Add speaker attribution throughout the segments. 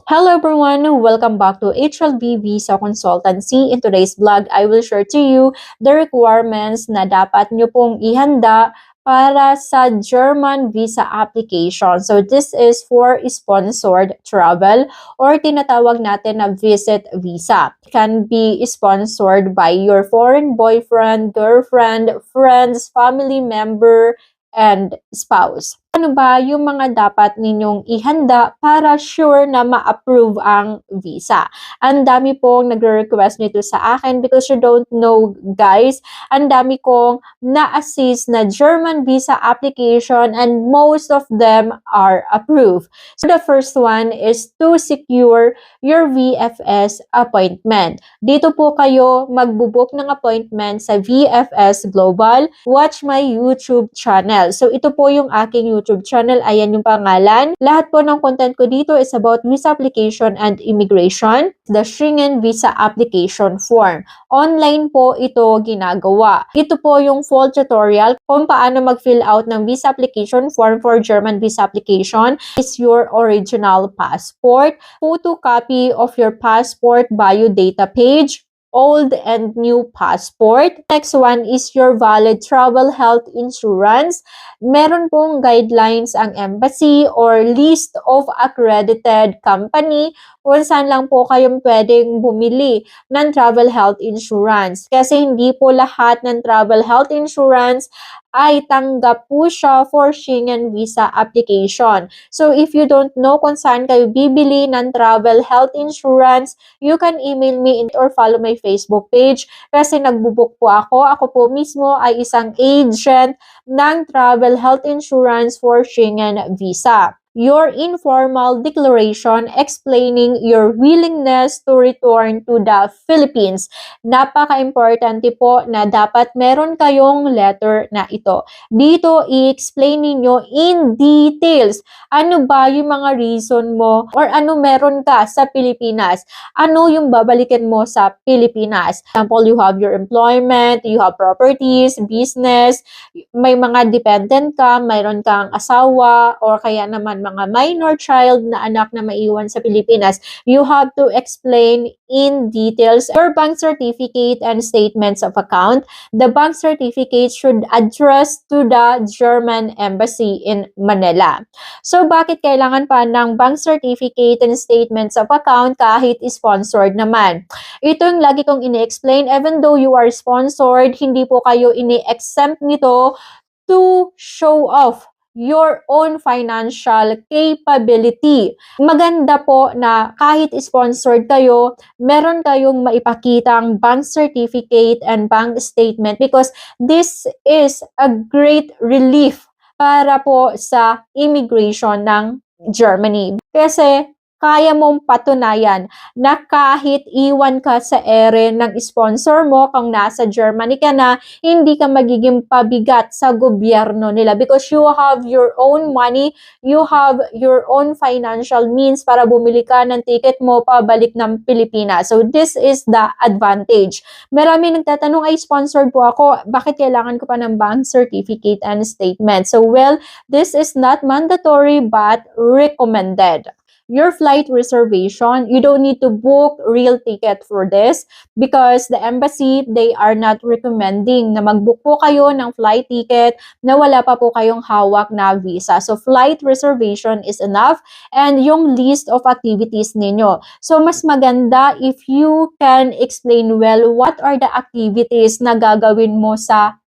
Speaker 1: Hello everyone! Welcome back to HLB Visa Consultancy. In today's vlog, I will share to you the requirements na dapat nyo pong ihanda para sa German visa application. So this is for sponsored travel or tinatawag natin na visit visa. It can be sponsored by your foreign boyfriend, girlfriend, friends, family member, and spouse. Ano ba yung mga dapat ninyong ihanda para sure na ma-approve ang visa? Ang dami pong nagre-request nito sa akin because you don't know, guys, ang dami kong na-assist na German visa application and most of them are approved. So the first one is to secure your VFS appointment. Dito po kayo magbubook ng appointment sa VFS Global. Watch my YouTube channel. So ito po yung aking YouTube channel. Ayan yung pangalan. Lahat po ng content ko dito is about visa application and immigration. The Schengen visa application form. Online po ito ginagawa. Ito po yung full tutorial kung paano mag-fill out ng visa application form for German visa application. Is your original passport, photocopy of your passport bio data page, old and new passport. Next one is your valid travel health insurance. Meron pong guidelines ang embassy or list of accredited company kung saan lang po kayong pwedeng bumili ng travel health insurance. Kasi hindi po lahat ng travel health insurance ay tanggap po siya for Schengen visa application. So if you don't know kung saan kayo bibili ng travel health insurance, you can email me or follow my Facebook page kasi nagbubuk po ako. Ako po mismo ay isang agent ng travel health insurance for Schengen visa. Your informal declaration explaining your willingness to return to the Philippines. Napaka-importante po na dapat meron kayong letter na ito. Dito, i-explain ninyo in details ano ba yung mga reason mo or ano meron ka sa Pilipinas. Ano yung babalikin mo sa Pilipinas. For example, you have your employment, you have properties, business, may mga dependent ka, mayroon kang asawa, or kaya naman mga minor child na anak na maiwan sa Pilipinas, you have to explain in details your bank certificate and statements of account. The bank certificate should address to the German embassy in Manila. So, bakit kailangan pa ng bank certificate and statements of account kahit sponsored naman? Ito yung lagi kong ini-explain, even though you are sponsored, hindi po kayo ini-exempt nito to show off your own financial capability. Maganda po na kahit sponsored kayo, meron kayong maipakitang bank certificate and bank statement because this is a great relief para po sa immigration ng Germany. Kasi kaya mong patunayan na kahit iwan ka sa ere ng sponsor mo kung nasa Germany ka na, hindi ka magiging pabigat sa gobyerno nila because you have your own money, you have your own financial means para bumili ka ng ticket mo pabalik ng Pilipinas. So this is the advantage. Marami nagtatanong, ay sponsored po ako, bakit kailangan ko pa ng bank certificate and statement? So well, this is not mandatory but recommended. Your flight reservation, you don't need to book real ticket for this because the embassy, they are not recommending na mag-book po kayo ng flight ticket na wala pa po kayong hawak na visa. So, flight reservation is enough and yung list of activities ninyo. So, mas maganda if you can explain well what are the activities na gagawin mo sa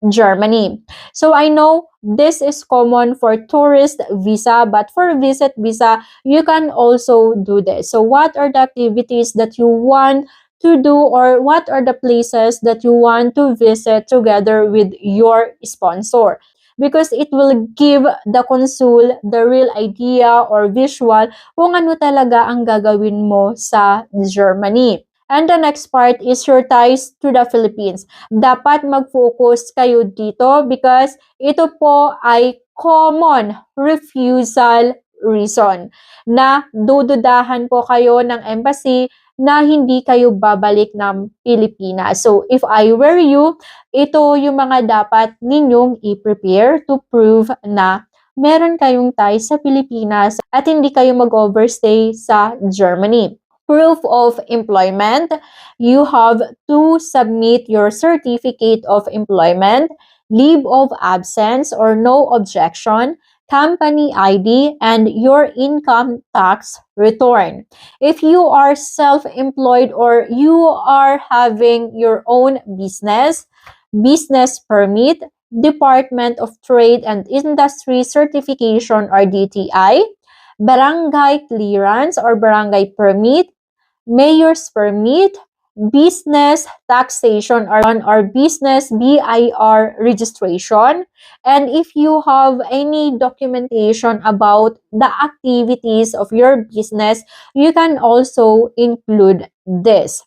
Speaker 1: Germany. So I know this is common for tourist visa, but for visit visa, you can also do this. So what are the activities that you want to do or what are the places that you want to visit together with your sponsor? Because it will give the consul the real idea or visual kung ano talaga ang gagawin mo sa Germany. And the next part is your ties to the Philippines. Dapat mag-focus kayo dito because ito po ay common refusal reason na dududahan po kayo ng embassy na hindi kayo babalik ng Pilipinas. So, if I were you, ito yung mga dapat ninyong i-prepare to prove na meron kayong ties sa Pilipinas at hindi kayo mag-overstay sa Germany. Proof of employment, you have to submit your certificate of employment, leave of absence or no objection, company ID, and your income tax return. If you are self-employed or you are having your own business, business permit, Department of Trade and Industry Certification or DTI, barangay clearance or barangay permit, mayor's permit, business taxation or business BIR registration, and if you have any documentation about the activities of your business, you can also include this.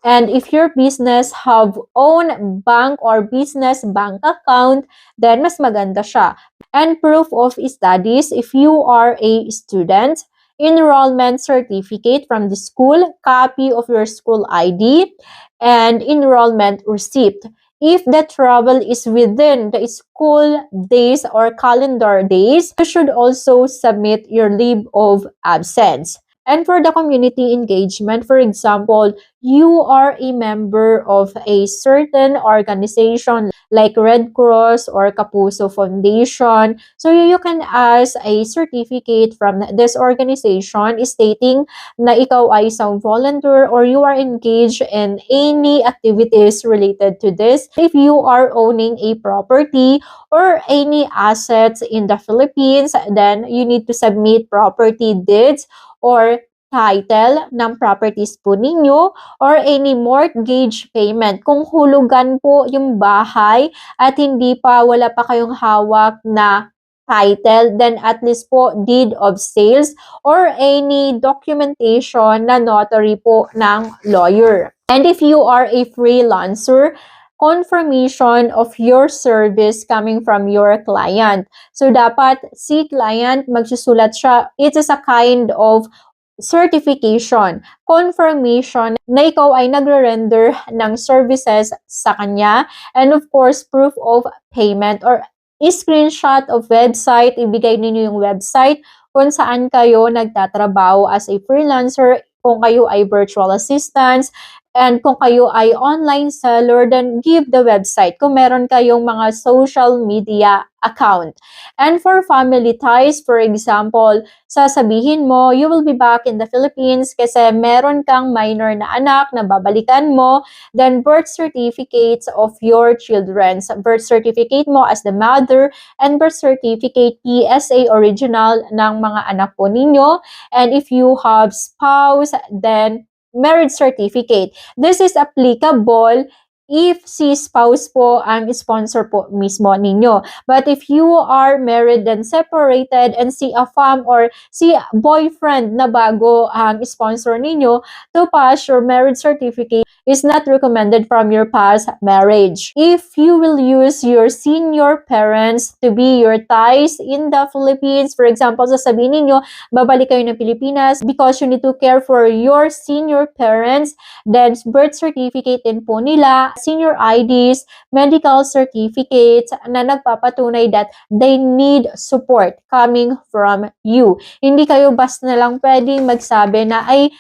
Speaker 1: And if your business have own bank or business bank account, then mas maganda siya. And proof of studies, if you are a student, enrollment certificate from the school, copy of your school ID, and enrollment receipt. If the travel is within the school days or calendar days, you should also submit your leave of absence. And for the community engagement, for example, you are a member of a certain organization like Red Cross or Kapuso Foundation. So you can ask a certificate from this organization stating na ikaw ay isang volunteer or you are engaged in any activities related to this. If you are owning a property or any assets in the Philippines, then you need to submit property deeds or title ng properties po ninyo or any mortgage payment. Kung hulugan po yung bahay at wala pa kayong hawak na title, then at least po deed of sales or any documentation na notary po ng lawyer. And if you are a freelancer, confirmation of your service coming from your client. So, dapat si client magsusulat siya. It is a kind of certification, confirmation na ikaw ay nagre-render ng services sa kanya. And of course, proof of payment or screenshot of website. Ibigay ninyo yung website kung saan kayo nagtatrabaho as a freelancer, kung kayo ay virtual assistants, and kung kayo ay online seller, then give the website kung meron kayong mga social media account. And for family ties, for example, sasabihin mo, you will be back in the Philippines kasi meron kang minor na anak na babalikan mo, then birth certificates of your children. Birth certificate mo as the mother and birth certificate PSA original ng mga anak po ninyo. And if you have spouse, then marriage certificate. This is applicable if si spouse po ang sponsor po mismo ninyo. But if you are married and separated and si AFAM or si boyfriend na bago ang sponsor ninyo, to pass your marriage certificate is not recommended from your past marriage. If you will use your senior parents to be your ties in the Philippines, for example, sasabihin ninyo, babalik kayo ng Pilipinas because you need to care for your senior parents, then birth certificate din po nila, senior IDs, medical certificates na nagpapatunay that they need support coming from you. Hindi kayo basta na lang pwedeng magsabi na ay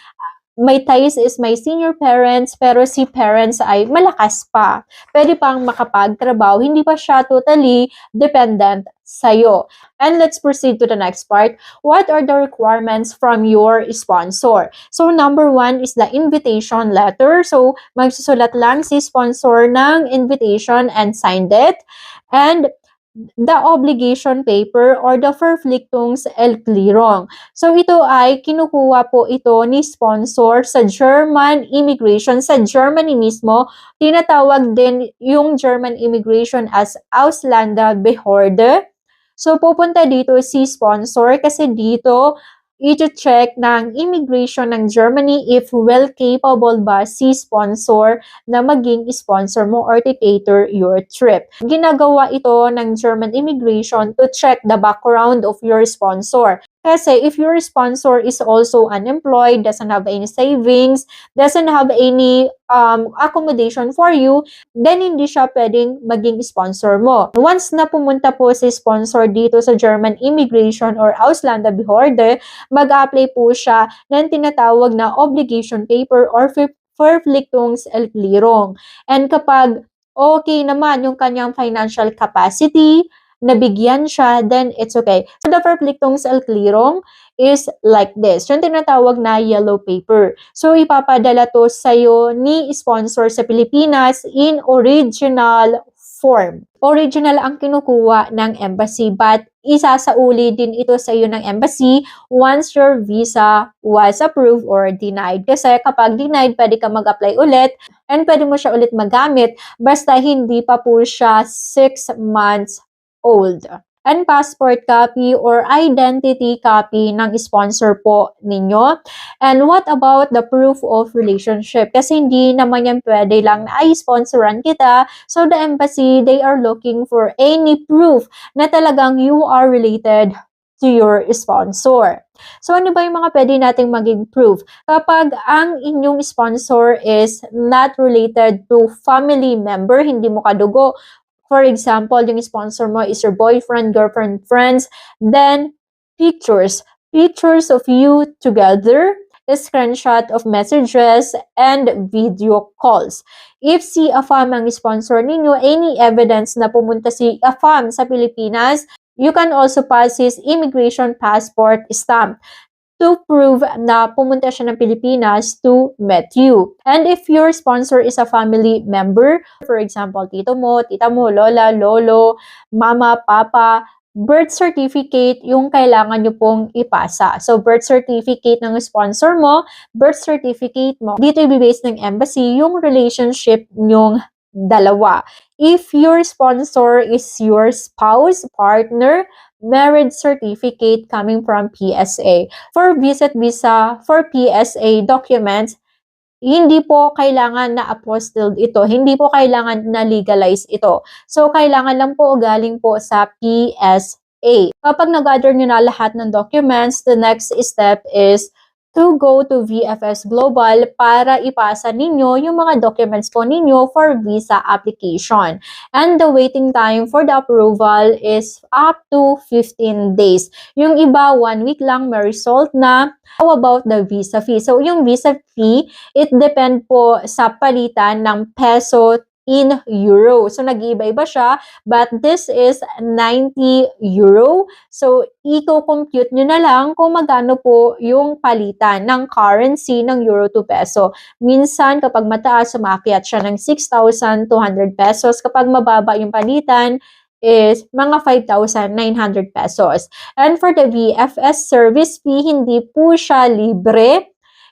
Speaker 1: may ties is my senior parents pero si parents ay malakas pa. Pwede pang makapagtrabaho, hindi pa siya totally dependent sa'yo. And let's proceed to the next part. What are the requirements from your sponsor? So, number 1 is the invitation letter. So, magsusulat lang si sponsor ng invitation and signed it. And the obligation paper or the Verpflichtungserklärung. So, ito ay kinukuha po ito ni sponsor sa German immigration. Sa Germany mismo, tinatawag din yung German immigration as Ausländerbehörde. So, pupunta dito si sponsor kasi dito i-check ng immigration ng Germany if well capable ba si sponsor na maging sponsor mo or to cater your trip. Ginagawa ito ng German immigration to check the background of your sponsor. Kasi if your sponsor is also unemployed, doesn't have any savings, doesn't have any accommodation for you, then hindi siya pwedeng maging sponsor mo. Once na pumunta po si sponsor dito sa German Immigration or Ausländerbehörde, mag-apply po siya ng tinatawag na obligation paper or Verpflichtungserklärung. And kapag okay naman yung kanyang financial capacity, nabigyan siya, then it's okay. So, the Verpflichtungserklärung is like this. Yung tinatawag na yellow paper. So, ipapadala to sa'yo ni sponsor sa Pilipinas in original form. Original ang kinukuha ng embassy, but isasauli din ito sa iyo ng embassy once your visa was approved or denied. Kasi kapag denied, pwede ka mag-apply ulit and pwede mo siya ulit magamit basta hindi pa po siya 6 months old. And passport copy or identity copy ng sponsor po ninyo. And what about the proof of relationship? Kasi hindi naman yan pwede lang na i-sponsoran kita. So the embassy, they are looking for any proof na talagang you are related to your sponsor. So ano ba yung mga pwede nating maging proof? Kapag ang inyong sponsor is not related to family member, hindi mo kadugo, for example, yung sponsor mo is your boyfriend, girlfriend, friends, then pictures of you together, a screenshot of messages, and video calls. If si AFAM ang sponsor ninyo, any evidence na pumunta si AFAM sa Pilipinas, you can also pass his immigration passport stamp to prove na pumunta siya ng Pilipinas to meet you. And if your sponsor is a family member, for example, tito mo, tita mo, lola, lolo, mama, papa, birth certificate yung kailangan nyo pong ipasa. So, birth certificate ng sponsor mo, birth certificate mo. Dito i-base ng embassy yung relationship nyong dalawa. If your sponsor is your spouse, partner, marriage certificate coming from PSA. For visit visa, for PSA documents, hindi po kailangan na apostilled ito. Hindi po kailangan na legalize ito. So, kailangan lang po galing po sa PSA. Kapag nag-gather nyo na lahat ng documents, the next step is to go to VFS Global para ipasa ninyo yung mga documents po ninyo for visa application. And the waiting time for the approval is up to 15 days. Yung iba, 1 week lang may result na. How about the visa fee? So, yung visa fee, it depend po sa palitan ng peso in euro. So, nag-iiba-iba siya, but this is 90 euro. So, i-compute nyo na lang kung magkano po yung palitan ng currency ng euro to peso. Minsan, kapag mataas, sumakyat siya ng 6,200 pesos. Kapag mababa yung palitan, is mga 5,900 pesos. And for the VFS service fee, hindi po siya libre.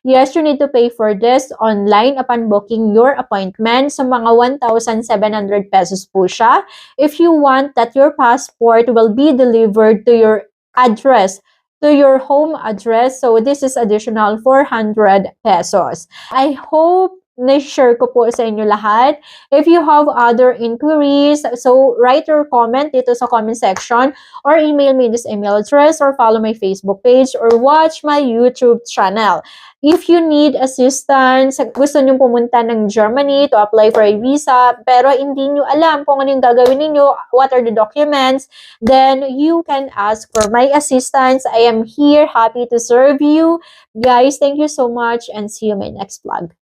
Speaker 1: Yes, you need to pay for this online upon booking your appointment. So, mga 1,700 pesos po siya. If you want that your passport will be delivered to your address, to your home address, so this is additional 400 pesos. I hope na-share ko po sa inyo lahat. If you have other inquiries, so write your comment dito sa comment section or email me this email address or follow my Facebook page or watch my YouTube channel. If you need assistance, gusto nyo pumunta ng Germany to apply for a visa, pero hindi nyo alam kung ano yung gagawin ninyo, what are the documents, then you can ask for my assistance. I am here, happy to serve you. Guys, thank you so much and see you in my next vlog.